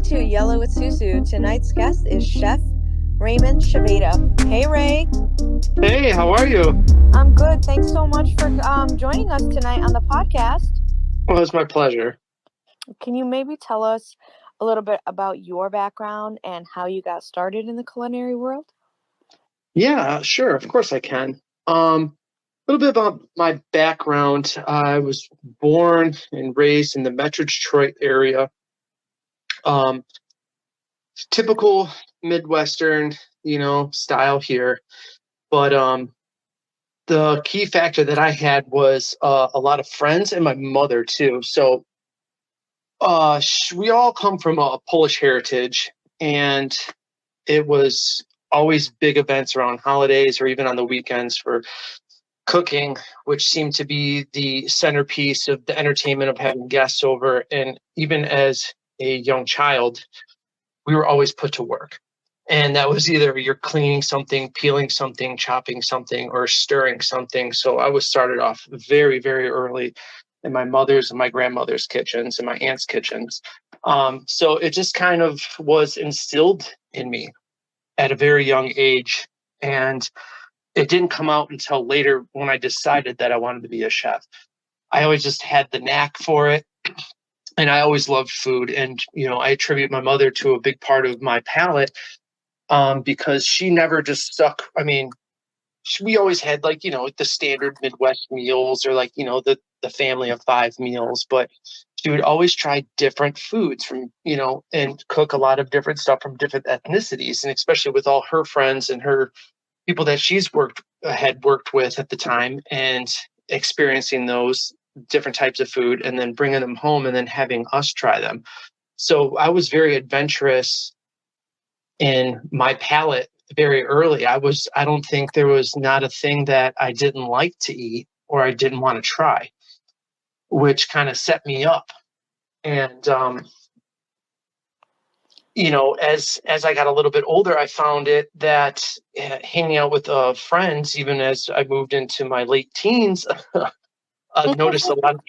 to Yellow with Susu. Tonight's guest is Chef Raymond Shveida. Hey, Ray. Hey, how are you? I'm good. Thanks so much for joining us tonight on the podcast. Well, it's my pleasure. Can you maybe tell us a little bit about your background and how you got started in the culinary world? Yeah, sure. Of course I can. A little bit about my background. I was born and raised in the Metro Detroit area. Um, Typical Midwestern, style here. But the key factor that I had was a lot of friends and my mother too. So we all come from a Polish heritage, and it was always big events around holidays or even on the weekends for cooking, which seemed to be the centerpiece of the entertainment of having guests over. And even as a young child, we were always put to work. And that was either you're cleaning something, peeling something, chopping something, or stirring something. So I was started off very, very early in my mother's and my grandmother's kitchens and my aunt's kitchens. So it just kind of was instilled in me at a very young age. And it didn't come out until later when I decided that I wanted to be a chef. I always just had the knack for it. And I always loved food. And, I attribute my mother to a big part of my palate because she never just stuck. I mean, we always had the standard Midwest meals or the family of five meals, but she would always try different foods and cook a lot of different stuff from different ethnicities. And especially with all her friends and her people that had worked with at the time, and experiencing those different types of food and then bringing them home and then having us try them. So I was very adventurous in my palate very early. I don't think there was not a thing that I didn't like to eat or I didn't want to try, which kind of set me up. And as I got a little bit older, I found it that hanging out with friends, even as I moved into my late teens, I noticed a lot of